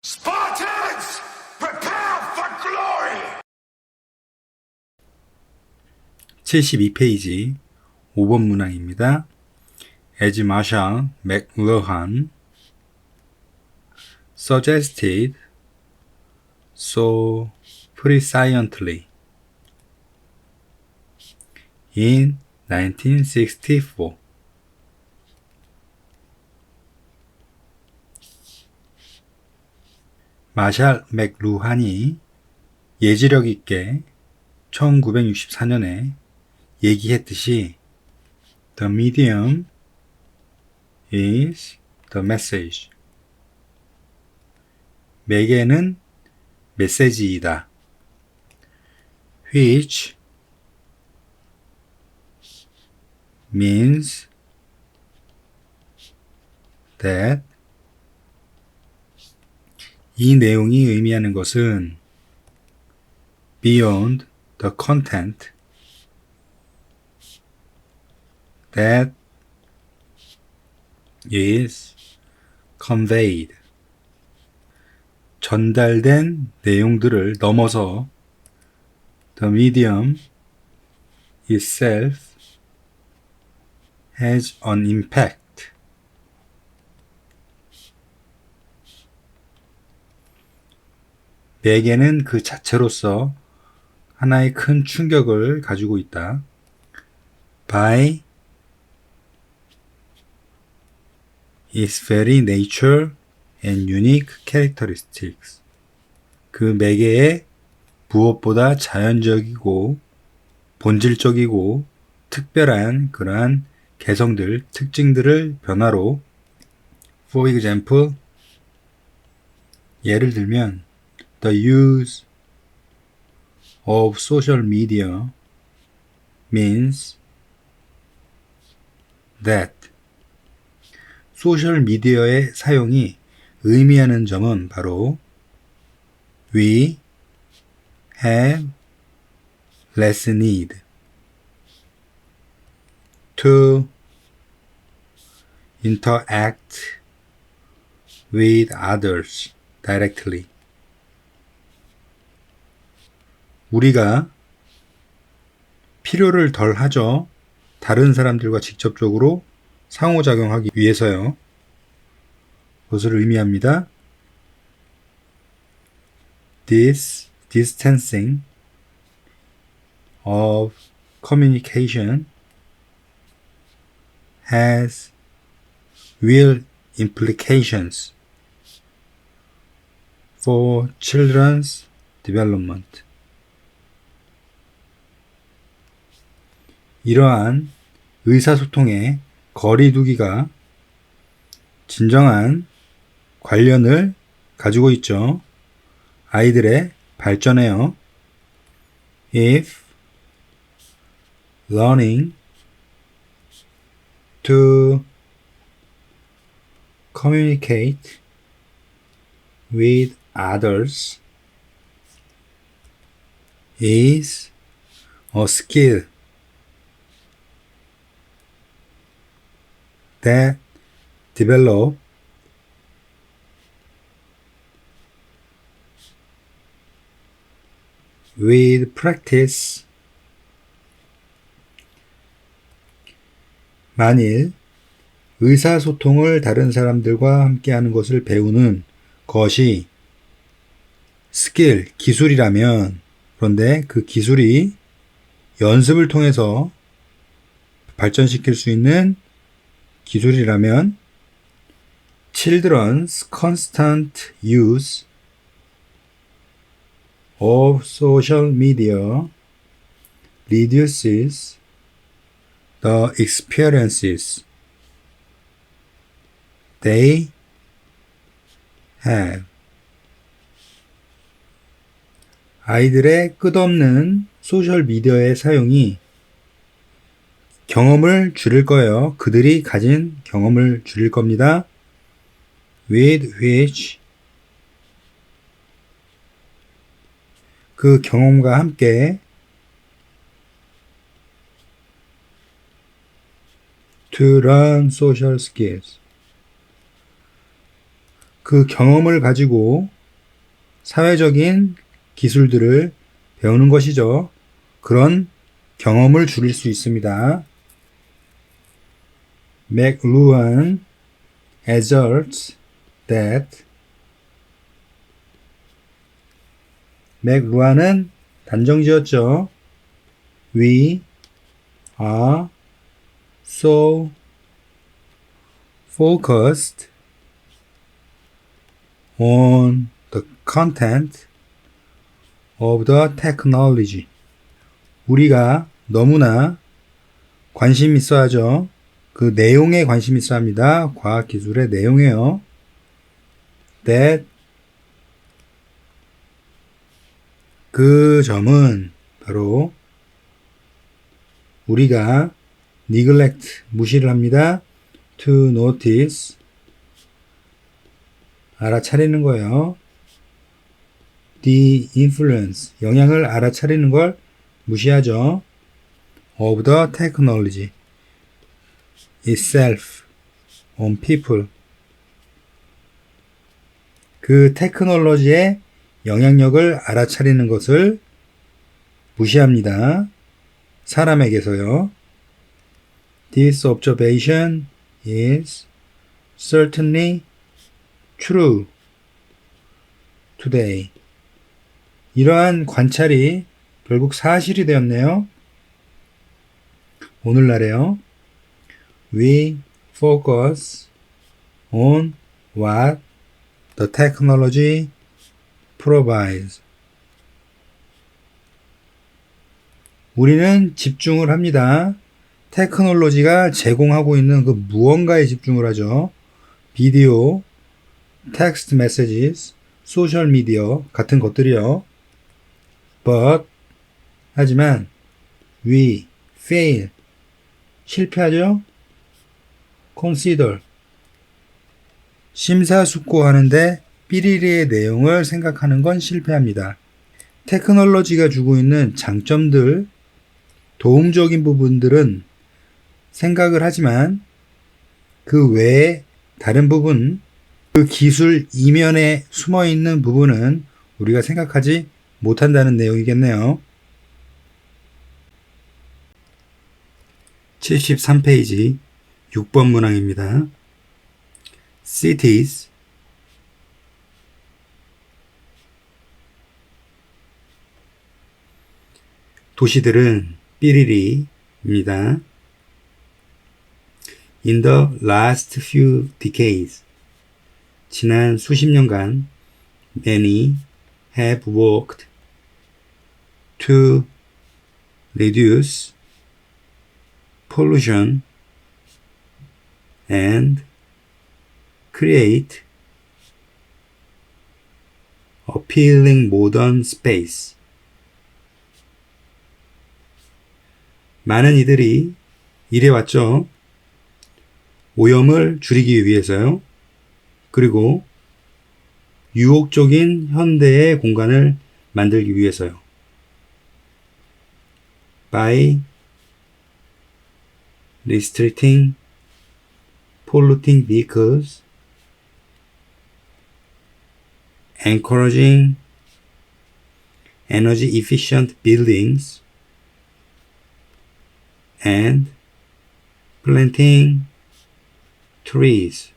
Spartans, prepare for glory! 72페이지 5번 문항입니다. As Marshall McLuhan suggested so presciently in 1964. 마샬 맥루한이 예지력 있게 1964년에 얘기했듯이 The medium is the message. 매개는 메시지이다. Which means that 이 내용이 의미하는 것은 beyond the content that is conveyed. 전달된 내용들을 넘어서 the medium itself has an impact. 매개는 그 자체로서 하나의 큰 충격을 가지고 있다. By its very nature and unique characteristics. 그 매개의 무엇보다 자연적이고 본질적이고 특별한 그러한 개성들, 특징들을 변화로 For example, 예를 들면 The use of social media means that 소셜 미디어의 사용이 의미하는 점은 바로 We have less need to interact with others directly. 우리가 필요를 덜 하죠. 다른 사람들과 직접적으로 상호작용하기 위해서요. 그것을 의미합니다. This distancing of communication has real implications for children's development. 이러한 의사소통의 거리두기가 진정한 관련을 가지고 있죠. 아이들의 발전에요. If learning to communicate with others is a skill that develop with practice. 만일 의사소통을 다른 사람들과 함께 하는 것을 배우는 것이 스킬, 기술이라면, 그런데 그 기술이 연습을 통해서 발전시킬 수 있는 기술이라면 Children's constant use of social media reduces the experiences they have. 아이들의 끝없는 소셜 미디어의 사용이 경험을 줄일 거예요. 그들이 가진 경험을 줄일 겁니다. With which 그 경험과 함께 to learn social skills 그 경험을 가지고 사회적인 기술들을 배우는 것이죠. 그런 경험을 줄일 수 있습니다. McLuhan asserts that 맥루안은 단정지었죠. We are so focused on the content of the technology. 우리가 너무나 관심 있어 하죠. 그 내용에 관심 있어 합니다. 과학기술의 내용이에요. That 그 점은 바로 우리가 neglect 무시를 합니다. to notice 알아차리는 거예요. the influence 영향을 알아차리는 걸 무시하죠. of the technology itself on people 그 테크놀로지의 영향력을 알아차리는 것을 무시합니다. 사람에게서요. This observation is certainly true today. 이러한 관찰이 결국 사실이 되었네요. 오늘날에요. We focus on what the technology provides. 우리는 집중을 합니다. 테크놀로지가 제공하고 있는 그 무언가에 집중을 하죠. 비디오, 텍스트 메시지스, 소셜 미디어 같은 것들이요. But 하지만 we fail 실패하죠. Consider 심사숙고하는데 삐리리의 내용을 생각하는 건 실패합니다. 테크놀로지가 주고 있는 장점들, 도움적인 부분들은 생각을 하지만 그 외에 다른 부분, 그 기술 이면에 숨어 있는 부분은 우리가 생각하지 못한다는 내용이겠네요. 73페이지 6번 문항입니다. Cities 도시들은 삐리리입니다. In the last few decades 지난 수십 년간 many have worked to reduce pollution and create appealing modern space. 많은 이들이 일해왔죠. 오염을 줄이기 위해서요. 그리고 유혹적인 현대의 공간을 만들기 위해서요. By restricting polluting vehicles, encouraging energy efficient buildings, and planting trees.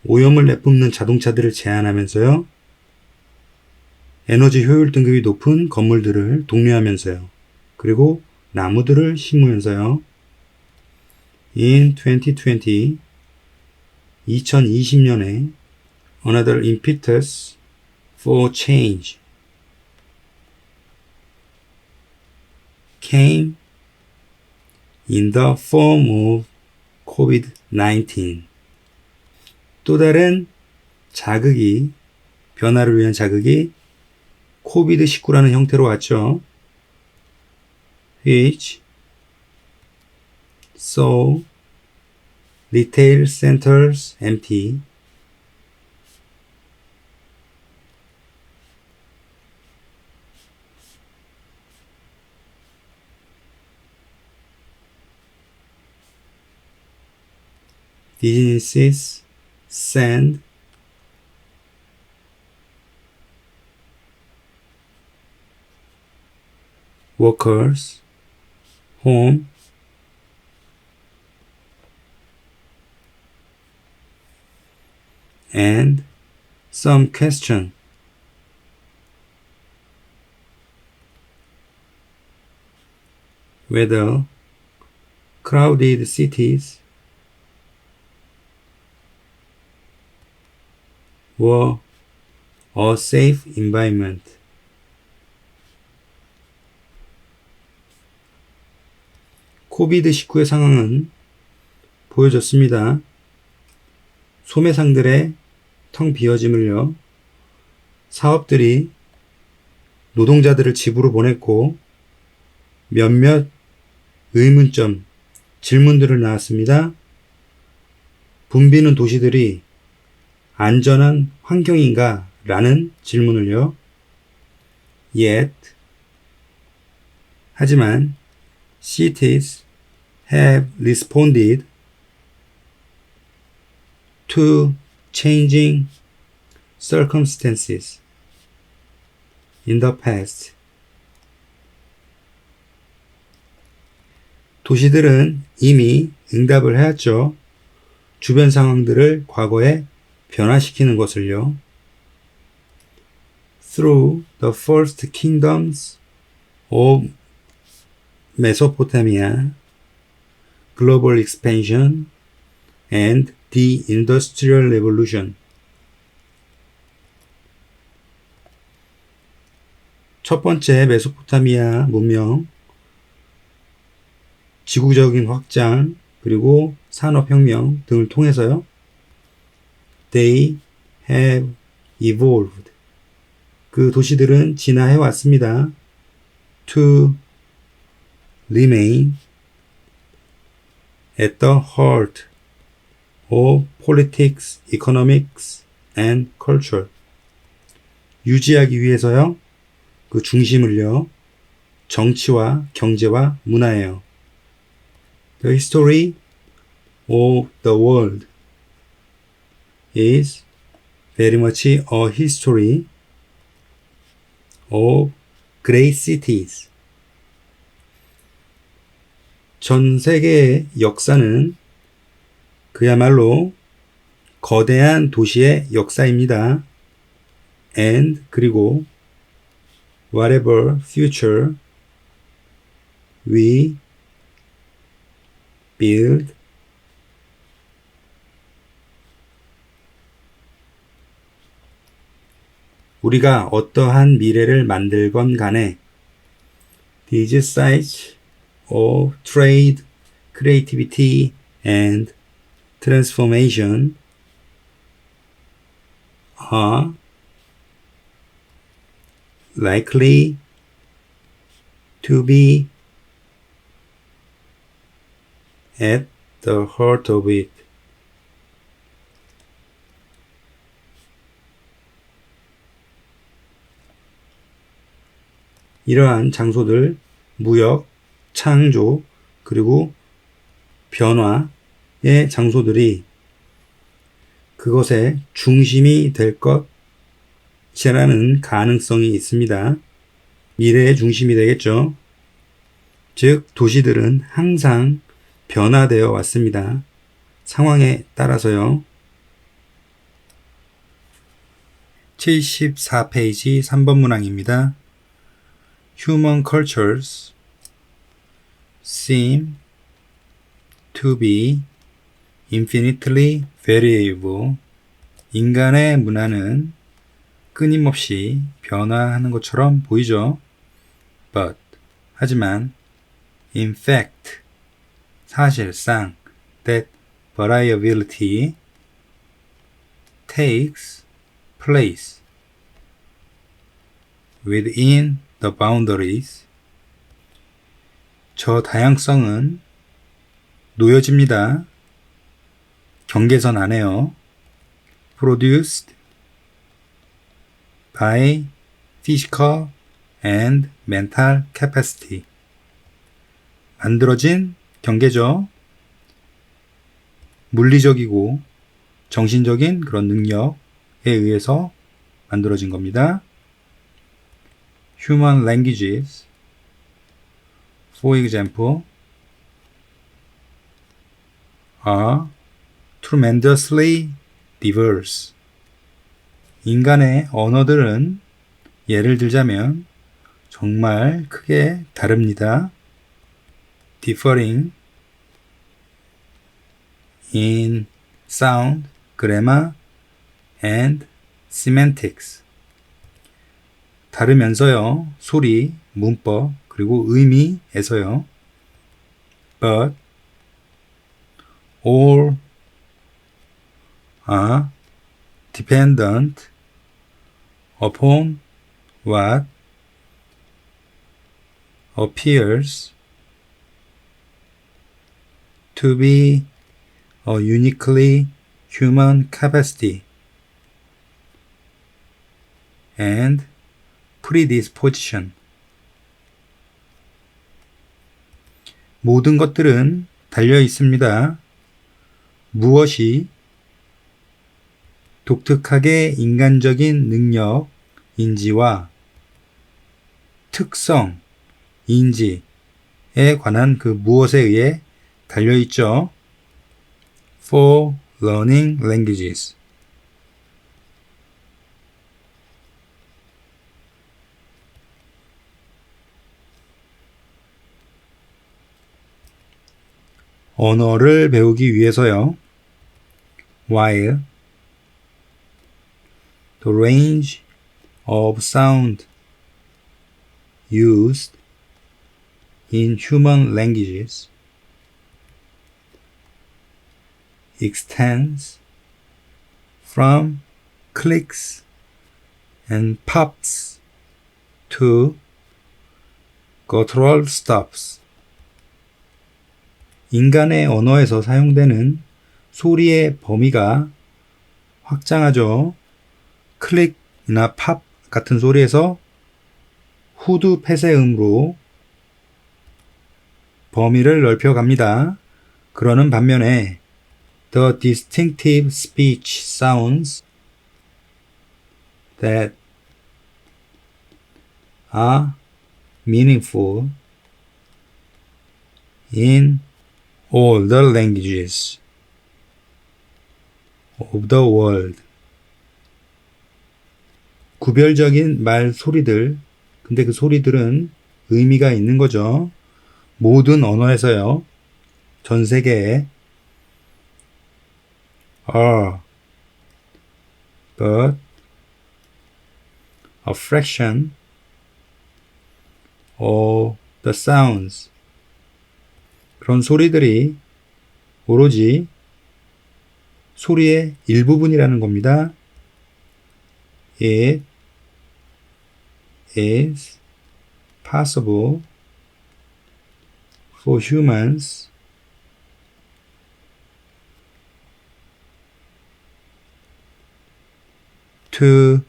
오염을 내뿜는 자동차들을 제한하면서요. 에너지 효율 등급이 높은 건물들을 독려하면서요. 그리고 나무들을 심으면서요. In 2020, 2020년에 another impetus for change came in the form of COVID-19. 또 다른 자극이, 변화를 위한 자극이 코비드19라는 형태로 왔죠. Which saw retail centers empty, businesses send workers home and some question whether crowded cities were a safe environment. 코비드19의 상황은 보여졌습니다. 소매상들의 텅 비어짐을요. 사업들이 노동자들을 집으로 보냈고 몇몇 의문점, 질문들을 낳았습니다. 붐비는 도시들이 안전한 환경인가? 라는 질문을요. Yet, 하지만 cities have responded to changing circumstances in the past. 도시들은 이미 응답을 해왔죠. 주변 상황들을 과거에 변화시키는 것을요. Through the first kingdoms of Mesopotamia, global expansion, and the Industrial Revolution. 첫 번째 메소포타미아 문명, 지구적인 확장, 그리고 산업혁명 등을 통해서요. They have evolved. 그 도시들은 진화해 왔습니다. To remain at the heart of politics, economics, and culture. 유지하기 위해서요. 그 중심을요. 정치와 경제와 문화예요. The history of the world is very much a history of great cities. 전 세계의 역사는 그야말로 거대한 도시의 역사입니다. And 그리고 whatever future we build 우리가 어떠한 미래를 만들건 간에 these sites of trade, creativity, and transformation are likely to be at the heart of it. 이러한 장소들, 무역, 창조, 그리고 변화의 장소들이 그것의 중심이 될 것이라는 가능성이 있습니다. 미래의 중심이 되겠죠. 즉, 도시들은 항상 변화되어 왔습니다. 상황에 따라서요. 74페이지 3번 문항입니다. Human cultures seem to be infinitely variable. 인간의 문화는 끊임없이 변화하는 것처럼 보이죠. But, 하지만, in fact, 사실상, that variability takes place within the boundaries. 저 다양성은 놓여집니다. 경계선 안에요. Produced by physical and mental capacity. 만들어진 경계죠. 물리적이고 정신적인 그런 능력에 의해서 만들어진 겁니다. Human languages, for example, are tremendously diverse. 인간의 언어들은 예를 들자면 정말 크게 다릅니다. Differing in sound, grammar, and semantics. 다르면서요, 소리, 문법, 그리고 의미에서요. But all are dependent upon what appears to be a uniquely human capacity and predisposition. 모든 것들은 달려 있습니다. 무엇이 독특하게 인간적인 능력인지와 특성, 인지에 관한 그 무엇에 의해 달려 있죠. For learning languages. 언어를 배우기 위해서요. While the range of sound used in human languages extends from clicks and pops to guttural stops. 인간의 언어에서 사용되는 소리의 범위가 확장하죠. 클릭이나 팝 같은 소리에서 후두 폐쇄음으로 범위를 넓혀갑니다. 그러는 반면에 the distinctive speech sounds that are meaningful in all the languages of the world. 구별적인 말 소리들, 근데 그 소리들은 의미가 있는 거죠. 모든 언어에서요. 전 세계에 are but a fraction of the sounds. 그런 소리들이 오로지 소리의 일부분이라는 겁니다. It is possible for humans to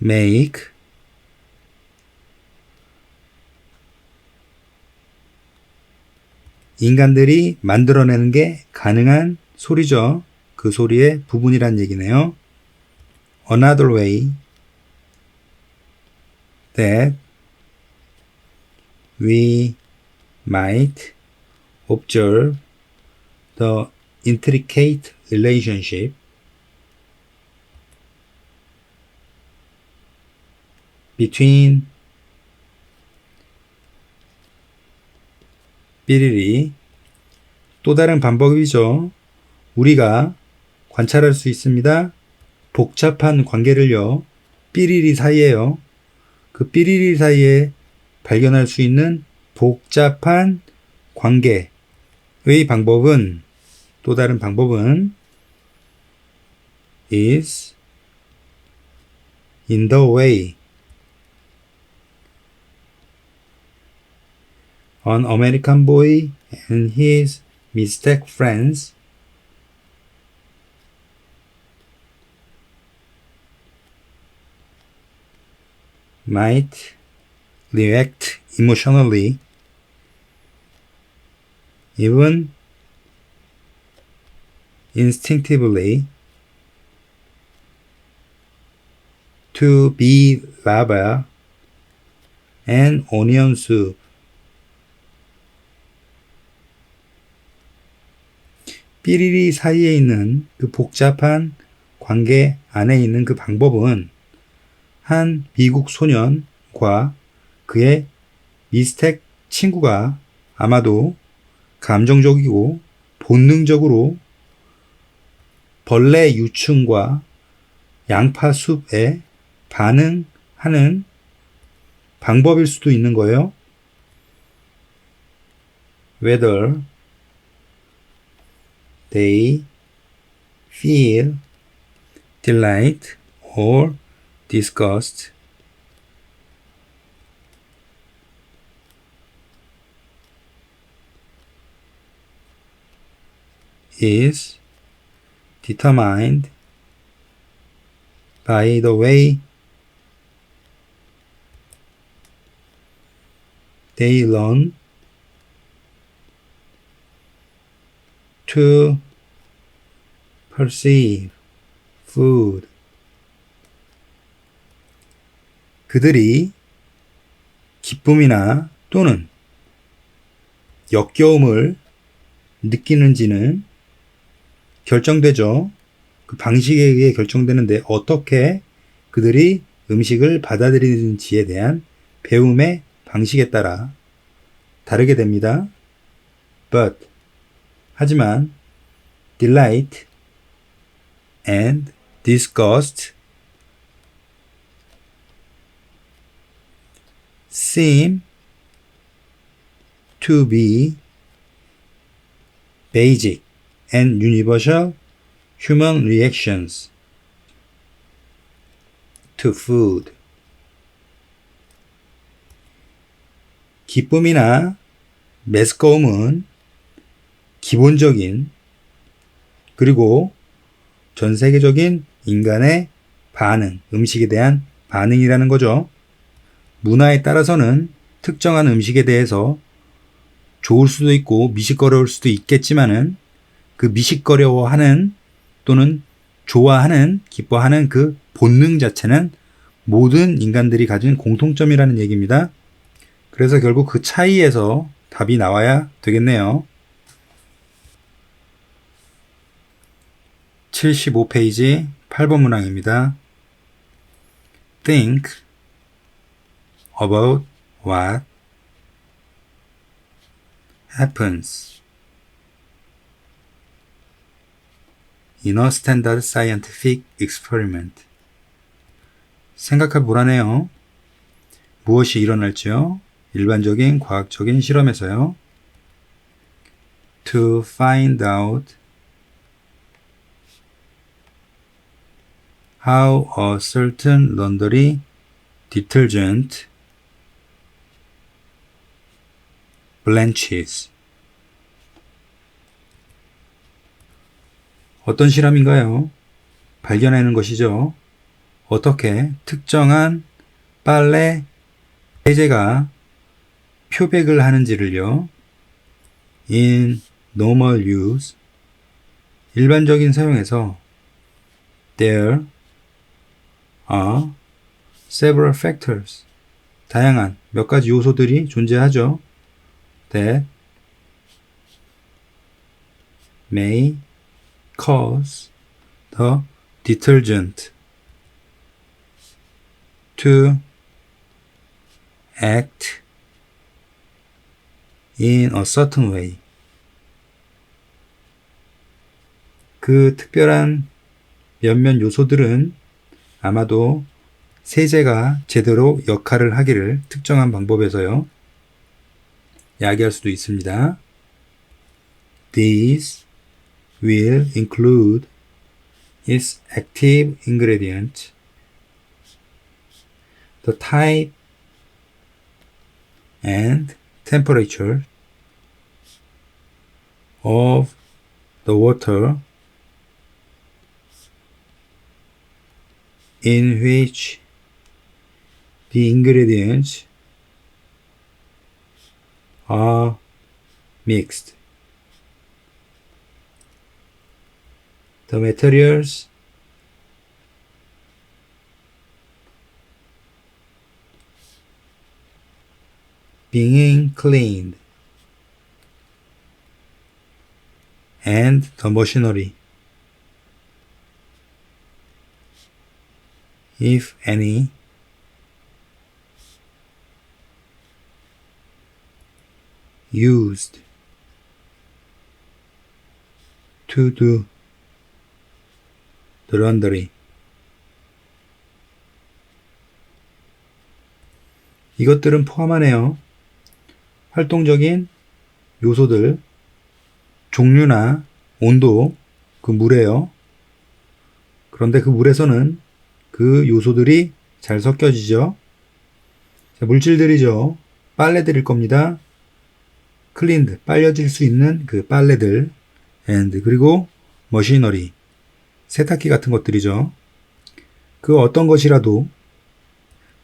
make 인간들이 만들어내는 게 가능한 소리죠. 그 소리의 부분이란 얘기네요. Another way that we might observe the intricate relationship between 삐리리. 또 다른 방법이죠. 우리가 관찰할 수 있습니다. 복잡한 관계를요. 삐리리 사이에요. 그 삐리리 사이에 발견할 수 있는 복잡한 관계의 방법은, 또 다른 방법은 is in the way an American boy and his Mixtec friends might react emotionally even instinctively to be lava and onion soup. 삐리리 사이에 있는 그 복잡한 관계 안에 있는 그 방법은 한 미국 소년과 그의 미스텍 친구가 아마도 감정적이고 본능적으로 벌레 유충과 양파 숲에 반응하는 방법일 수도 있는 거예요. Whether they feel delight or disgust is determined by the way they learn to perceive food. 그들이 기쁨이나 또는 역겨움을 느끼는지는 결정되죠. 그 방식에 의해 결정되는데 어떻게 그들이 음식을 받아들이는지에 대한 배움의 방식에 따라 다르게 됩니다. But 하지만 delight and disgust seem to be basic and universal human reactions to food. 기쁨이나 메스꺼움은 기본적인 그리고 전 세계적인 인간의 반응, 음식에 대한 반응이라는 거죠. 문화에 따라서는 특정한 음식에 대해서 좋을 수도 있고 미식거려울 수도 있겠지만은 그 미식거려워하는 또는 좋아하는, 기뻐하는 그 본능 자체는 모든 인간들이 가진 공통점이라는 얘기입니다. 그래서 결국 그 차이에서 답이 나와야 되겠네요. 75페이지 8번 문항입니다. Think about what happens in a standard scientific experiment. 생각해 보라네요. 무엇이 일어날지요? 일반적인 과학적인 실험에서요. To find out how a certain laundry detergent blanches. 어떤 실험인가요? 발견하는 것이죠. 어떻게 특정한 빨래 세제가 표백을 하는지를요. In normal use, 일반적인 사용에서 there are several factors, 다양한 몇 가지 요소들이 존재하죠. That may cause the detergent to act in a certain way. 그 특별한 몇몇 요소들은 아마도 세제가 제대로 역할을 하기를 특정한 방법에서요. 야기할 수도 있습니다. These will include its active ingredient, the type and temperature of the water in which the ingredients are mixed. the materials being cleaned and the machinery, if any, used to do the laundry. 이것들은 포함하네요. 활동적인 요소들, 종류나 온도, 그 물에요. 그런데 그 물에서는 그 요소들이 잘 섞여지죠. 자, 물질들이죠. 빨래들일 겁니다. cleaned, 빨려질 수 있는 그 빨래들, and, 그리고 machinery, 세탁기 같은 것들이죠. 그 어떤 것이라도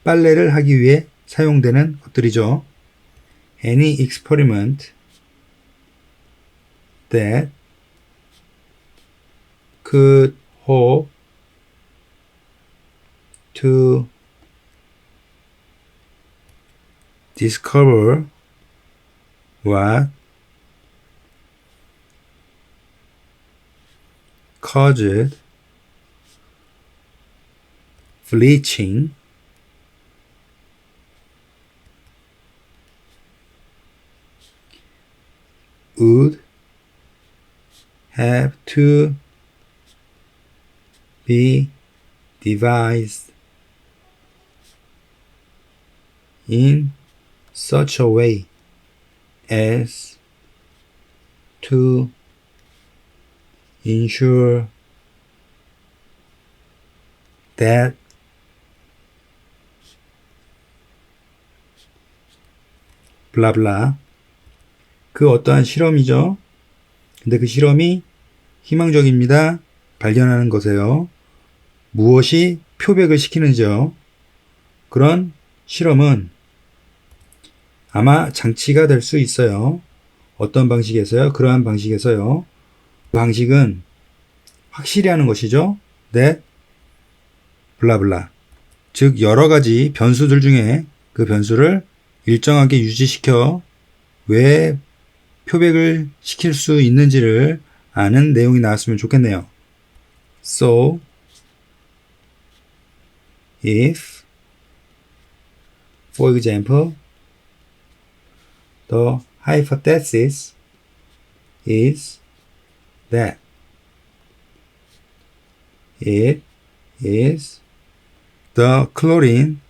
빨래를 하기 위해 사용되는 것들이죠. Any experiment that could hope to discover what caused bleaching would have to be devised in such a way as to ensure that blah blah, 그 어떠한 실험이죠. 근데 그 실험이 희망적입니다. 발견하는 것이에요. 무엇이 표백을 시키는지요. 그런 실험은 아마 장치가 될 수 있어요. 어떤 방식에서요? 그러한 방식에서요. 그 방식은 확실히 하는 것이죠. that 블라블라, 즉 여러 가지 변수들 중에 그 변수를 일정하게 유지시켜 왜 표백을 시킬 수 있는지를 아는 내용이 나왔으면 좋겠네요. So, if, for example, the hypothesis is that it is the chlorine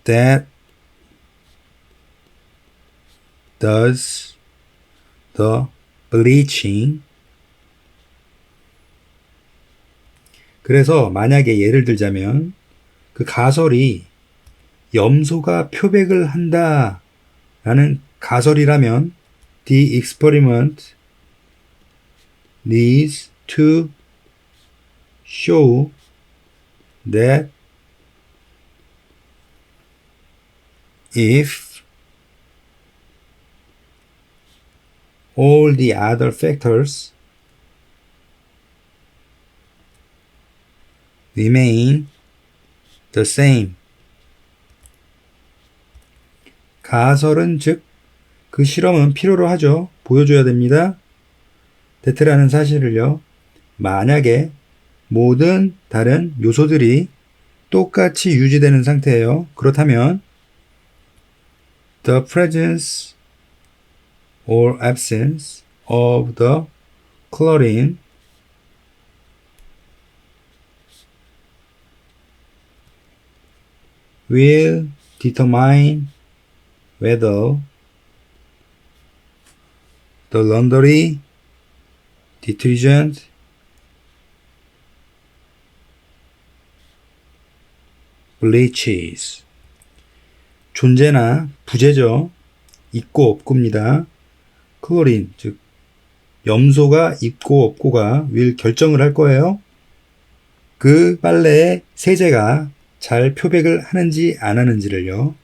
that does the bleaching. 그래서 만약에 예를 들자면 그 가설이 염소가 표백을 한다 라는 가설이라면 the experiment needs to show that if all the other factors remain the same. 가설은 즉 그 실험은 필요로 하죠. 보여줘야 됩니다. that라는 사실을요. 만약에 모든 다른 요소들이 똑같이 유지되는 상태예요. 그렇다면 the presence or absence of the chlorine will determine whether the laundry detergent bleaches. 존재나 부재죠. 있고 없고입니다. 클로린, 즉 염소가 있고 없고가 will 결정을 할 거예요. 그 빨래에 세제가 잘 표백을 하는지 안 하는지를요.